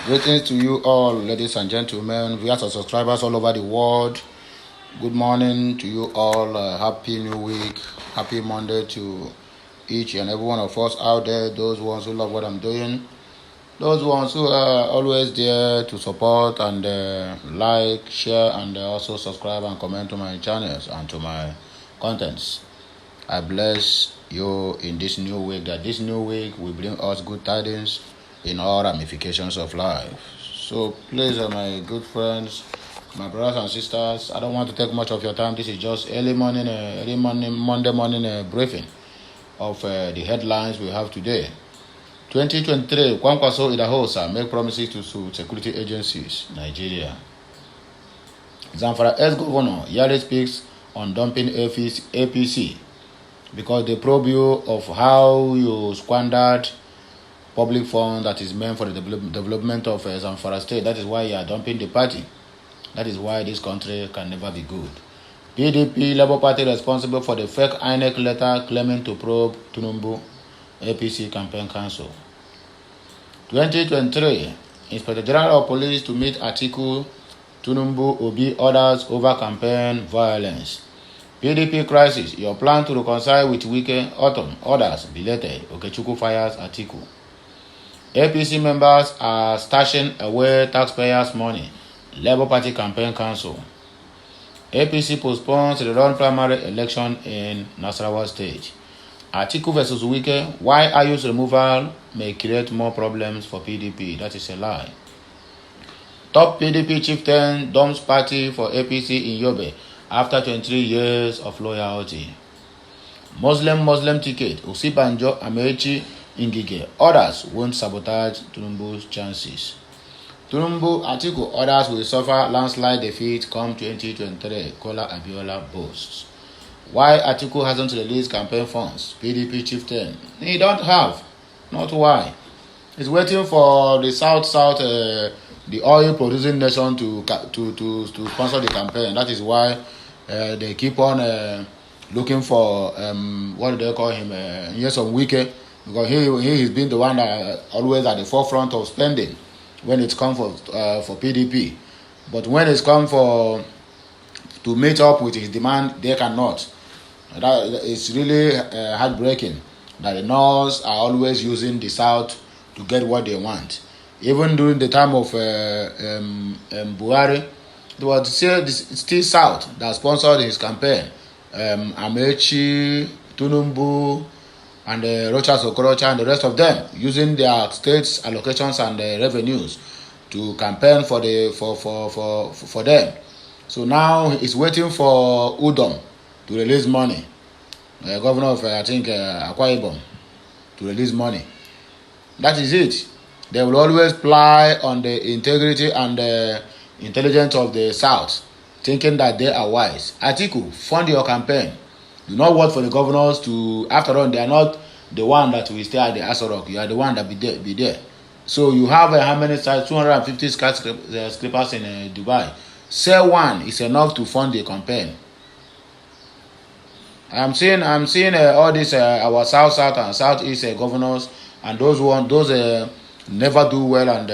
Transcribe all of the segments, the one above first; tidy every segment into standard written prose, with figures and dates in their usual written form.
Greetings to you all, ladies and gentlemen, viewers and subscribers all over the world. Good morning to you all. Happy New Week. Happy Monday to each and every one of us out there. Those ones who love what I'm doing. Those ones who are always there to support and like, share, and also subscribe and comment to my channels and to my contents. I bless you in this new week, that this new week will bring us good tidings in all ramifications of life. So please, my good friends, my brothers and sisters, I don't want to take much of your time. This is just early morning, Monday morning briefing of the headlines we have today. 2023, Kwankwaso Idahosa make promises to security agencies, Nigeria. Zamfara ex-governor Yari speaks on dumping APC because they probe you of how you squandered public fund that is meant for the development of Zamfara state. That is why you are dumping the party. That is why this country can never be good. PDP, Labour Party, responsible for the fake INEC letter claiming to probe Tinubu APC campaign council. 2023, Inspector General of Police to meet Atiku, Tinubu, Obi, others over campaign violence. PDP crisis, your plan to reconcile with Wike, Autumn, others belated. Okechukwu fires Atiku. APC members are stashing away taxpayers' money. Labour Party campaign council. APC postpones the run primary election in Nasarawa state. Atiku versus Wike, why Ayu's removal may create more problems for PDP. That is a lie. Top PDP chieftain dumps party for APC in Yobe after 23 years of loyalty. Muslim ticket, Osibanjo, Amechi, Ngige. Others won't sabotage Tinubu's chances. Tinubu, Atiku, others will suffer landslide defeat come 2023, Kola Abiola boasts. Why Atiku hasn't released campaign funds? PDP chieftain. He don't have. Not why. He's waiting for the South, the oil-producing nation to sponsor the campaign. That is why they keep on looking for what do they call him? Nyesom Wike, because he has been the one that always at the forefront of spending when it's come for PDP. But when it's come to meet up with his demand, they cannot. It's really heartbreaking that the North are always using the South to get what they want. Even during the time of Buhari, it was still South that sponsored his campaign. Amechi, Tinubu, and Rochas Okorocha and the rest of them using their states allocations and revenues to campaign for them. So now he's waiting for Udom to release money. The governor of Akwa Ibom to release money. That is it. They will always ply on the integrity and the intelligence of the South, thinking that they are wise. Atiku, fund your campaign. Do not work for the governors to. After all, they are not the one that will stay at the Asorok. You are the one that be there. So you have how many sites? 250 skyscrapers in Dubai. Say one is enough to fund the campaign. I'm seeing all these our south and southeast governors and those never do well and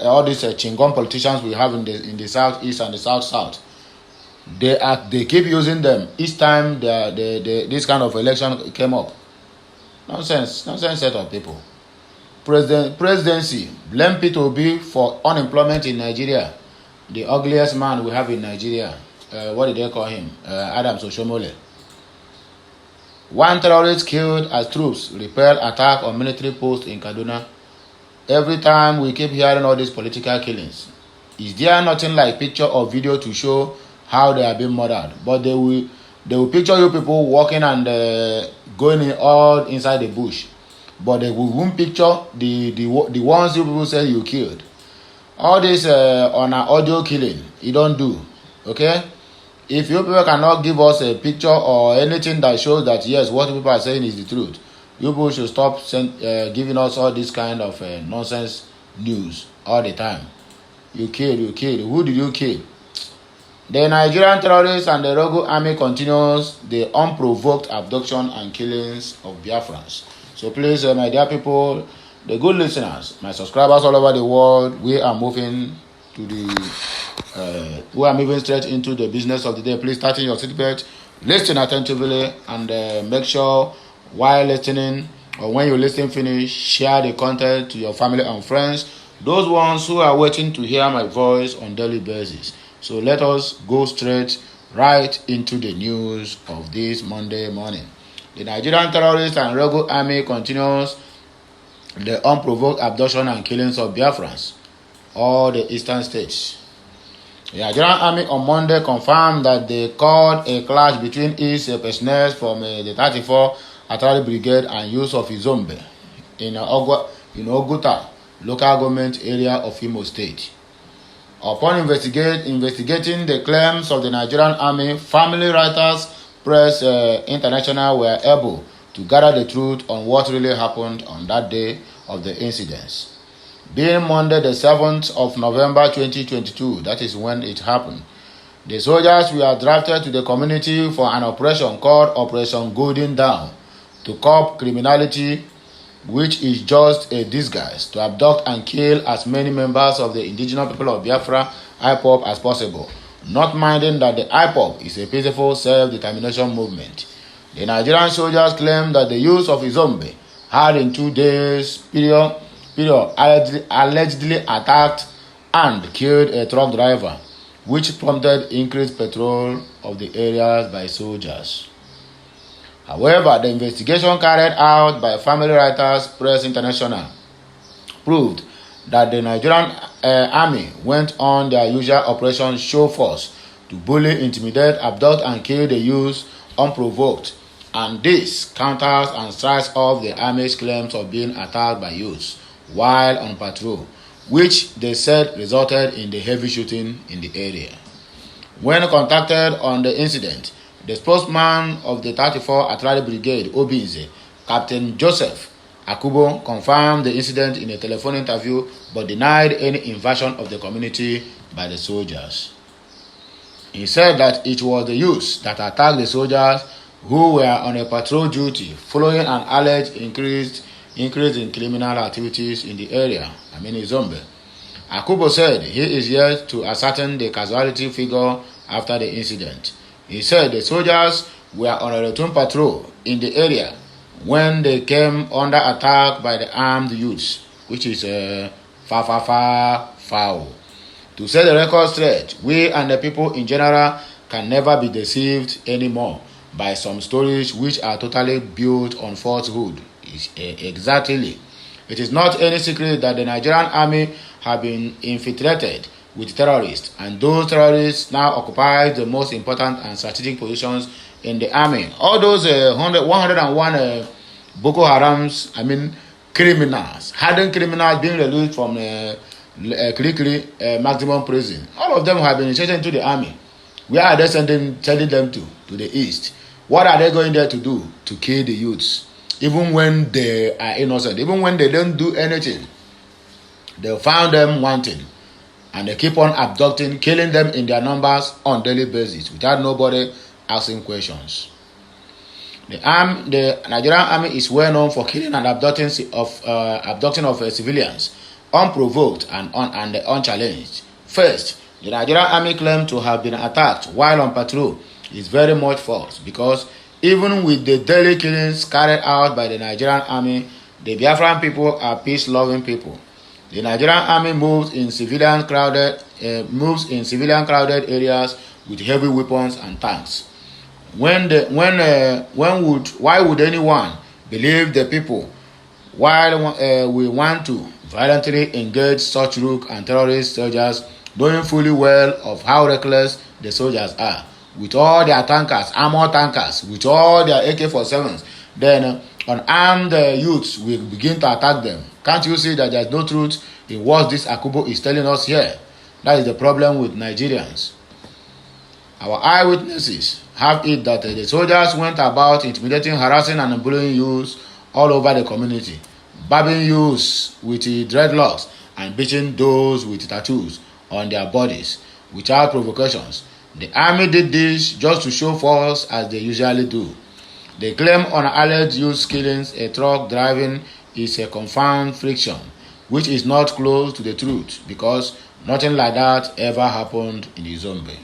all these chingon politicians we have in the southeast and the south. They keep using them each time this kind of election came up. Nonsense set of people. Presidency blame Peter Obi for unemployment in Nigeria. The ugliest man we have in Nigeria. What did they call him? Adams Oshomole. One terrorist killed as troops repel attack on military post in Kaduna. Every time we keep hearing all these political killings. Is there nothing like picture or video to show how they are being murdered? But they will picture you people walking and going all inside the bush. But they won't picture the ones you people say you killed. All this on an audio killing, you don't do. Okay? If you people cannot give us a picture or anything that shows that yes, what people are saying is the truth, you people should stop giving us all this kind of nonsense news all the time. You killed. Who did you kill? The Nigerian terrorists and the Rogue Army continues the unprovoked abduction and killings of Biafrans. So please, my dear people, The good listeners, my subscribers all over the world, we are moving straight into the business of the day. Please tighten your seatbelt, listen attentively, and make sure while listening or when you listen finish, share the content to your family and friends, those ones who are waiting to hear my voice on daily basis. So let us go straight right into the news of this Monday morning. The Nigerian terrorists and rebel army continues the unprovoked abduction and killings of Biafrans, all the eastern states. The Nigerian army on Monday confirmed that they called a clash between its personnel from the 34 Artillery Brigade and use of IZOMBE in Oguta local government area of Imo State. Upon investigating the claims of the Nigerian army, family writers, Press International were able to gather the truth on what really happened on that day of the incidents. Being Monday the 7th of November 2022, that is when it happened, the soldiers were drafted to the community for an operation called Operation Golden Dawn to curb criminality, which is just a disguise to abduct and kill as many members of the indigenous people of Biafra IPOB as possible, not minding that the IPOB is a peaceful self-determination movement. The Nigerian soldiers claim that the use of IZOMBE had in 2 days period allegedly attacked and killed a truck driver, which prompted increased patrol of the areas by soldiers. However, the investigation carried out by family writers Press International proved that the Nigerian army went on their usual operation show force to bully, intimidate, abduct and kill the youths unprovoked, and this counters and strikes off the army's claims of being attacked by youths while on patrol, which they said resulted in the heavy shooting in the area. When contacted on the incident, the spokesman of the 34 Artillery Brigade, Obinze, Captain Joseph Akubo, confirmed the incident in a telephone interview but denied any invasion of the community by the soldiers. He said that it was the youths that attacked the soldiers who were on a patrol duty following an alleged increase in criminal activities in the area, IZOMBE. Akubo said he is yet to ascertain the casualty figure after the incident. He said the soldiers were on a routine patrol in the area when they came under attack by the armed youths, which is foul. To set the record straight, we and the people in general can never be deceived anymore by some stories which are totally built on falsehood. Exactly. It is not any secret that the Nigerian army have been infiltrated with terrorists, and those terrorists now occupy the most important and strategic positions in the army. All those 101 Boko Harams, criminals, hardened criminals being released from Kirikiri maximum prison, all of them have been initiated into the army. Where are they sending them to? To the east. What are they going there to do? To kill the youths. Even when they are innocent, even when they don't do anything, they found them wanting. And they keep on abducting, killing them in their numbers on daily basis without nobody asking questions. The Nigerian army is well known for killing and abducting of civilians, unprovoked and unchallenged. First, the Nigerian army claimed to have been attacked while on patrol is very much false, because even with the daily killings carried out by the Nigerian army, the Biafran people are peace-loving people. The Nigerian army moves in civilian crowded areas with heavy weapons and tanks. Why would anyone believe the people while we want to violently engage such rogue and terrorist soldiers, knowing fully well of how reckless the soldiers are, with all their tankers, armored tankers, with all their AK-47s? Then unarmed youths will begin to attack them. Can't you see that there's no truth in what this Akubo is telling us here? That is the problem with Nigerians. Our eyewitnesses have it that the soldiers went about intimidating, harassing and bullying youths all over the community, babbing youths with dreadlocks and beating those with tattoos on their bodies without provocations. The army did this just to show force, as they usually do. They claim on alleged youth killings, a truck driving is a confirmed fiction, which is not close to the truth, because nothing like that ever happened in IZOMBE.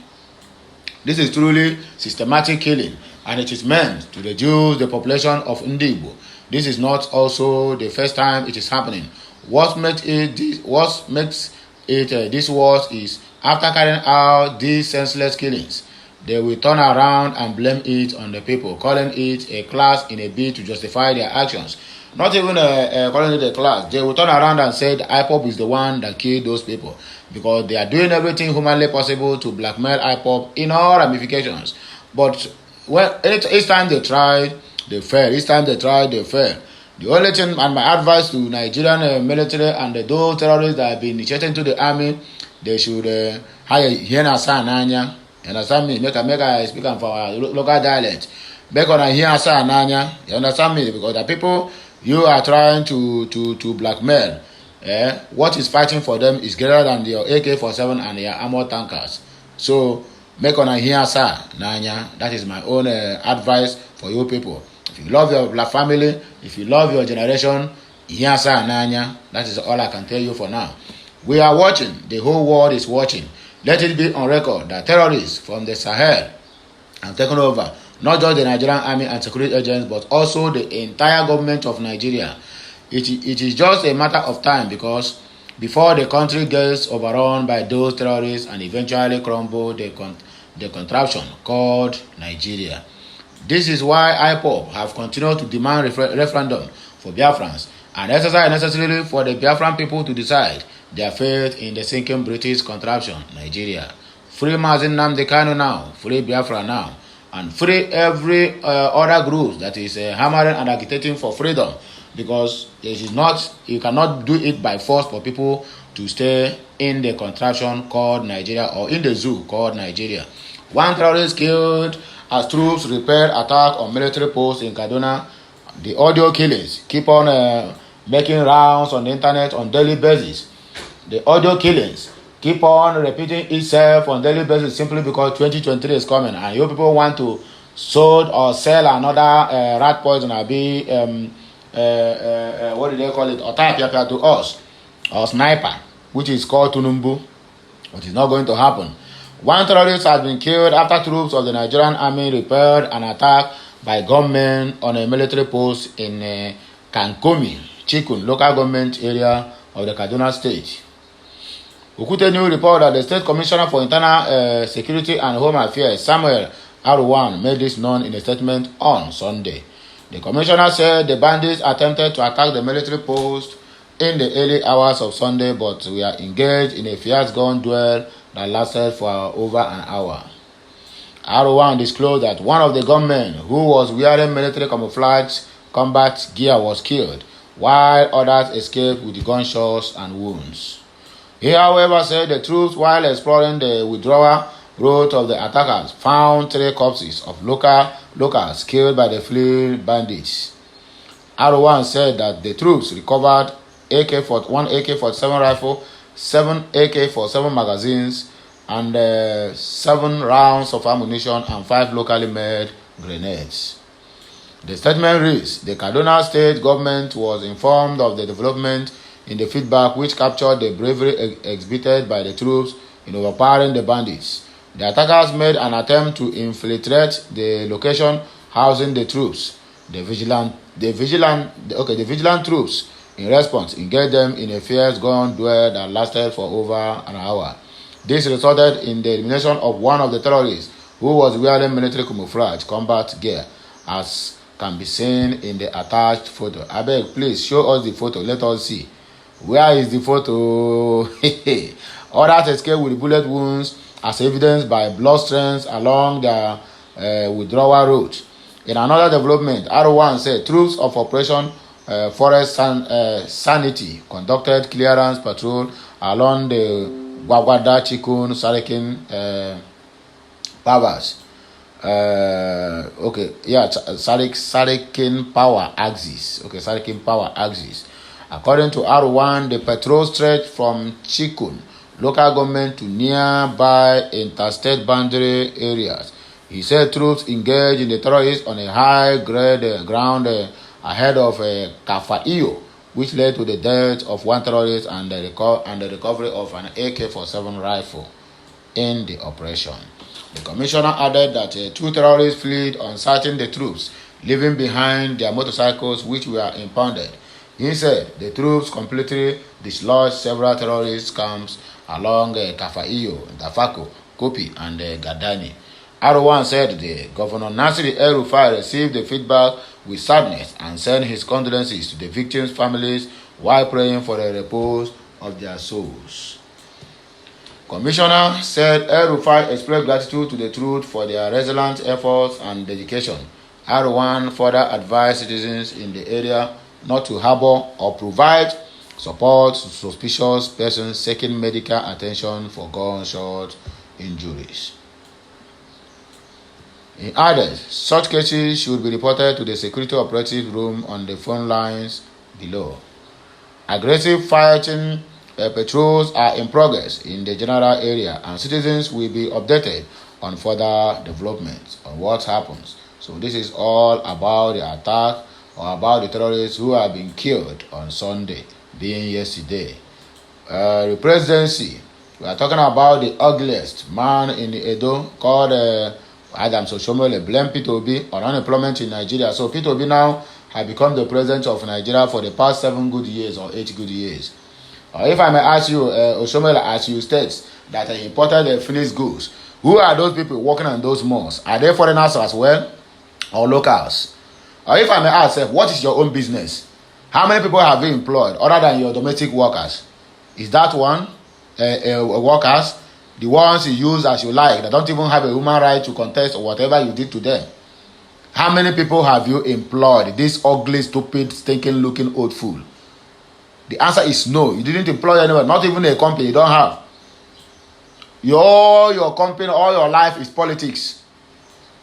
This is truly systematic killing, and it is meant to reduce the population of Igbo. This is not also the first time it is happening. What makes it this worse is, after carrying out these senseless killings, they will turn around and blame it on the people, calling it a class in a bid to justify their actions. Not even calling it a class. They will turn around and say the IPOB is the one that killed those people, because they are doing everything humanly possible to blackmail IPOB in all ramifications. But each time they tried, they failed. Each time they tried, they failed. The only thing, and my advice to Nigerian military and those terrorists that have been initiated into the army, they should hire Hiena Nanya. You understand me? Make I speak for our local dialect. Make on Hiena Nanya. You understand me? Because the people you are trying to blackmail, what is fighting for them is greater than your AK-47 and your armored tankers. So make on Hiena Nanya. That is my own advice for you people. If you love your black family, if you love your generation, Yasa Nanya, that is all I can tell you for now. We are watching. The whole world is watching. Let it be on record that terrorists from the Sahel have taken over not just the Nigerian army and security agents, but also the entire government of Nigeria. It is just a matter of time, because before the country gets overrun by those terrorists and eventually crumble the contraption called Nigeria. This is why IPOB have continued to demand referendum for Biafrans, and exercise necessarily for the Biafran people to decide their fate in the sinking British contraption, Nigeria. Free Mazin Nnamdi Kanu now, free Biafra now, and free every other group that is hammering and agitating for freedom, because you cannot do it by force for people to stay in the contraption called Nigeria, or in the zoo called Nigeria. One terrorist killed as troops repaired attack on military posts in Kaduna. The audio killings keep on making rounds on the internet on daily basis. The audio killings keep on repeating itself on daily basis, simply because 2023 is coming and you people want to sold or sell another rat poison or be what do they call it, or type to us, or sniper, which is called Tunumbu, which is not going to happen. One terrorist has been killed after troops of the Nigerian army repaired an attack by gunmen on a military post in Kankomi, Chikun, local government area of the Kaduna state. Okute New report that the State Commissioner for Internal Security and Home Affairs, Samuel Arwan, made this known in a statement on Sunday. The commissioner said the bandits attempted to attack the military post in the early hours of Sunday, but we are engaged in a fierce gun duel that lasted for over an hour. Arwan disclosed that one of the gunmen, who was wearing military camouflage combat gear, was killed, while others escaped with gunshots and wounds. He, however, said the troops, while exploring the withdrawal route of the attackers, found 3 corpses of locals killed by the fleeing bandits. Arwan said that the troops recovered one AK-47 rifle, 7 AK-47 magazines, and 7 rounds of ammunition and 5 locally made grenades. The statement reads, the Kaduna state government was informed of the development in the feedback, which captured the bravery exhibited by the troops in overpowering the bandits. The attackers made an attempt to infiltrate the location housing the troops. The vigilant troops, in response, engaged them in a fierce gun duel that lasted for over an hour. This resulted in the elimination of one of the terrorists, who was wearing military camouflage combat gear, as can be seen in the attached photo. Abeg, please show us the photo. Let us see. Where is the photo? Others escaped with bullet wounds, as evidenced by blood stains along the withdrawal route. In another development, R1 said troops of Operation Forest Sanity conducted clearance patrol along the Gwagwada Chikun Sarikin Powers. Sarikin Power Axis. Sarikin Power Axis. According to R1, the patrol stretched from Chikun local government to nearby interstate boundary areas. He said troops engaged in the terrorists on a high-grade ground ahead of Kafaiyo, which led to the death of one terrorist and the recovery of an AK-47 rifle in the operation. The commissioner added that 2 terrorists fled on sighting the troops, leaving behind their motorcycles which were impounded. He said the troops completely dislodged several terrorist camps along Kafaiyo, Dafako, Kopi, and Gadani. Arwan said the Governor Nasir El-Rufai received the feedback with sadness and sent his condolences to the victims' families while praying for the repose of their souls. Commissioner said El-Rufai expressed gratitude to the troops for their resilient efforts and dedication. Arwan further advised citizens in the area not to harbor or provide support to suspicious persons seeking medical attention for gunshot injuries. He added, such cases should be reported to the security operative room on the phone lines below. Aggressive fighting patrols are in progress in the general area, and citizens will be updated on further developments on what happens. So this is all about the attack or about the terrorists who have been killed on Sunday, being yesterday. The presidency, we are talking about the ugliest man in the Edo called Adams Oshiomhole blamed Peter Obi on unemployment in Nigeria. So Peter Obi now has become the president of Nigeria for the past 7 good years or 8 good years. If I may ask you, Oshiomhole, as you state that he imported finished goods, who are those people working on those malls? Are they foreigners as well or locals? Or if I may ask, what is your own business? How many people have you employed other than your domestic workers? Is that one workers? The ones you use as you like, that don't even have a human right to contest or whatever you did to them. How many people have you employed? This ugly, stupid, stinking looking old fool. The answer is no. You didn't employ anyone, not even a company you don't have. Your company, all your life is politics.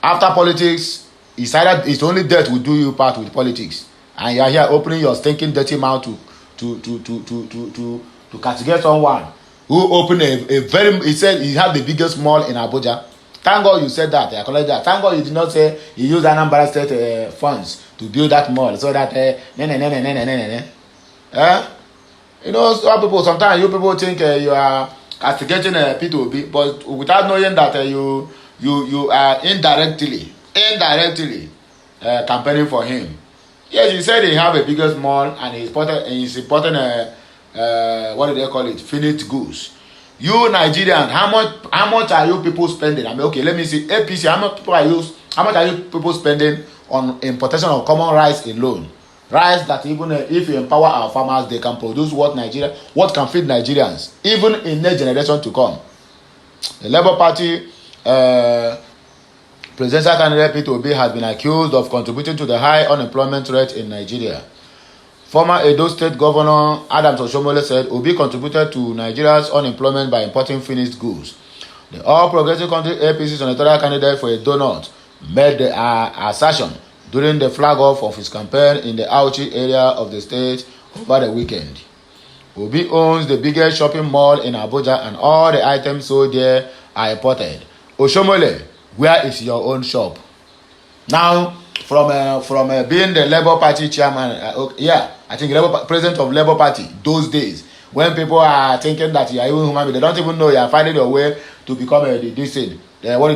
After politics, it's only death will do you part with politics. And you are here opening your stinking dirty mouth to castigate someone who opened a very, he said he had the biggest mall in Abuja. Thank God you said that. I acknowledge that. Thank God you did not say you used Anambra State funds to build that mall so that you know, some people, sometimes you people think you are castigating P2B, but without knowing that you are indirectly campaigning for him. Yes, he said he have a biggest mall and he's importing what do they call it? Finished goods. You Nigerians, how much are you people spending? I mean, okay, let me see. APC, how much are you people spending on importation of common rice alone? Rice that even if you empower our farmers, they can produce what can feed Nigerians, even in next generation to come. The Labour Party presidential candidate Peter Obi has been accused of contributing to the high unemployment rate in Nigeria. Former Edo State Governor Adams Oshiomhole said Obi contributed to Nigeria's unemployment by importing finished goods. The All Progressive Country APC senatorial candidate for Edo North made the assertion during the flag-off of his campaign in the Auchi area of the state over the weekend. Obi owns the biggest shopping mall in Abuja and all the items sold there are imported. Oshiomhole, where is your own shop? Now, from being the Labour Party chairman, I think president of Labour Party, those days, when people are thinking that you are even human being, they don't even know you are finding your way to become what do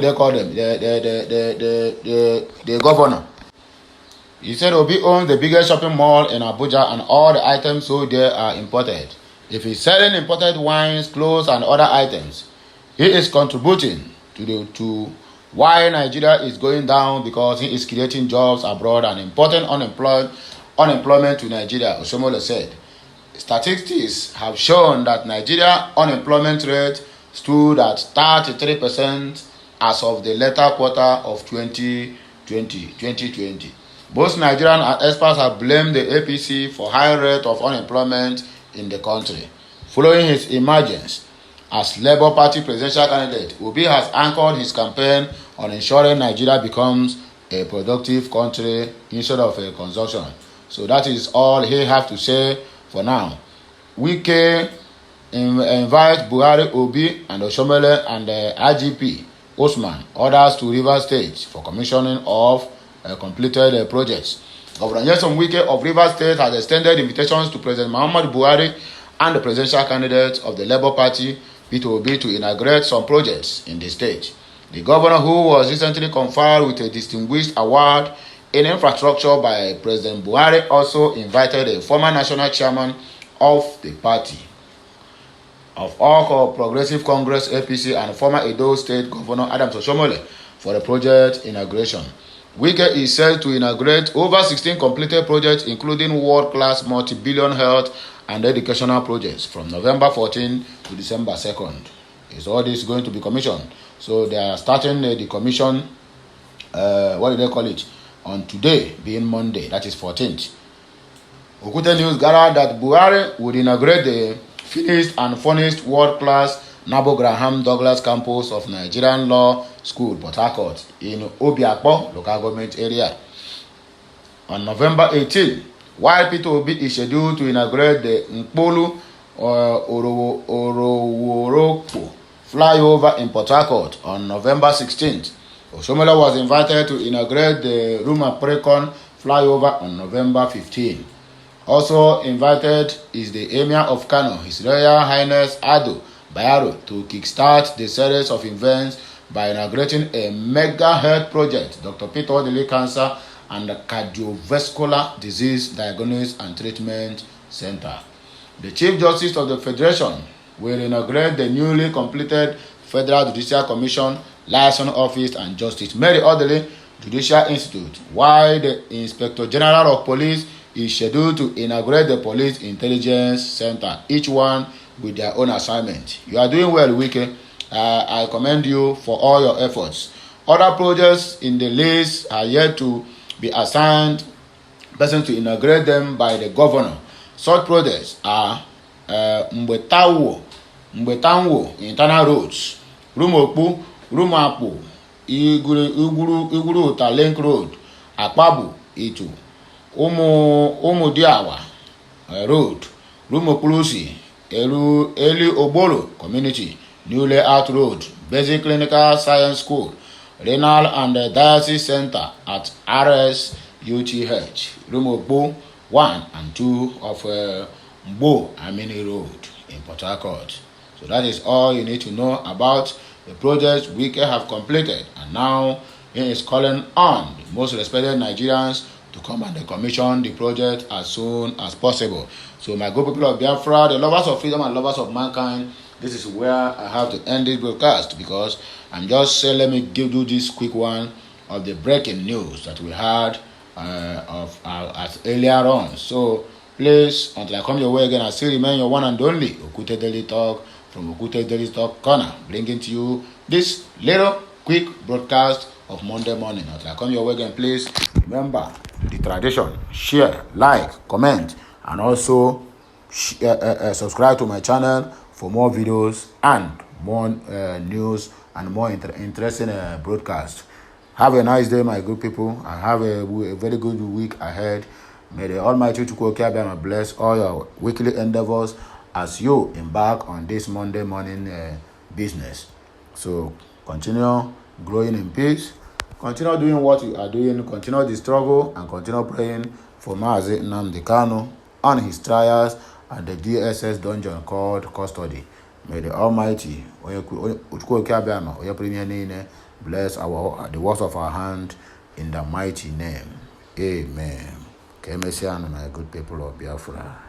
they call them? The governor. He said Obi owns the biggest shopping mall in Abuja and all the items sold there are imported. If he's selling imported wines, clothes, and other items, he is contributing to why Nigeria is going down, because he is creating jobs abroad and importing unemployment to Nigeria, Oshiomhole said. Statistics have shown that Nigeria unemployment rate stood at 33% as of the latter quarter of 2020. Most Nigerian experts have blamed the APC for high rate of unemployment in the country. Following his emergence as Labour Party presidential candidate, Obi has anchored his campaign on ensuring Nigeria becomes a productive country instead of a consumption. So that is all he has to say for now. Wike invite Buhari, Obi, and Oshiomhole and the IGP Osman others to Rivers State for commissioning of completed projects. Governor Nyesom Wike of Rivers State has extended invitations to President Muhammadu Buhari and the presidential candidate of the Labour Party, Peter Obi, to inaugurate some projects in the state. The governor, who was recently conferred with a distinguished award in infrastructure by President Buhari, also invited a former national chairman of the party of All Progressive Congress APC and former Edo State Governor Adams Oshomole for the project inauguration. Wike is set to inaugurate over 16 completed projects, including world-class multi-billion health and educational projects from November 14 to December 2nd. Is all this going to be commissioned? So they are starting the commission, what do they call it, on today, being Monday, that is 14th. Okute News gathered that Buhari would inaugurate the finished and furnished world-class Nabo Graham Douglas campus of Nigerian Law School, Port Harcourt, in Obiakpo local government area on November 18, while Peter Obi is scheduled to inaugurate the Nkpolu Oroworokpo flyover in Port Harcourt on November 16th. Oshomole was invited to inaugurate the Ruma Precon flyover on November 15. Also invited is the Emir of Kano, His Royal Highness Ado Bayero, to kickstart the series of events by inaugurating a mega health project, Dr. Peter Odili Cancer and the Cardiovascular Disease Diagnosis and Treatment Center. The Chief Justice of the Federation will inaugurate the newly completed Federal Judicial Commission, Liaison Office and Justice Mary Odili Judicial Institute, while the Inspector General of Police is scheduled to inaugurate the Police Intelligence Center, each one with their own assignment. You are doing well, Wike. I commend you for all your efforts. Other projects in the list are yet to be assigned person to inaugurate them by the governor. Such projects are Mbwetanwo Internal Roads, Rumokpu, Rumapu, Iguru Link Road, Akpabu, Itu, Umudiawa Road, Rumokulusi, Eli Obolo Community, New Layout Road, Basic Clinical Science School, Renal and Dialysis Center at RSUTH, Rumokpu 1 and 2 of Mbo Amini Road in Port Harcourt. So that is all you need to know about the projects Wike have completed, and now he is calling on the most respected Nigerians to come and commission the project as soon as possible. So my good people of Biafra, the lovers of freedom and lovers of mankind, this is where I have to end this broadcast, because I'm just saying, let me give you this quick one of the breaking news that we had as earlier on. So please, until I come your way again, I still remain your one and only Okute Daily Talk from Okute Daily Talk Corner, bringing to you this little quick broadcast of Monday morning. Until I come your way again, please remember the tradition: share, like, comment, and also subscribe to my channel for more videos and more news and more interesting broadcasts. Have a nice day, my good people, and have a very good week ahead. May the Almighty Chukwuka bless all your weekly endeavors as you embark on this Monday morning business. So continue growing in peace, continue doing what you are doing, continue the struggle, and continue praying for Mazi Nnamdi Kanu on his trials at the DSS dungeon called custody. May the Almighty bless the works of our hand in the mighty name. Amen. Kemesian, my good people of Biafra.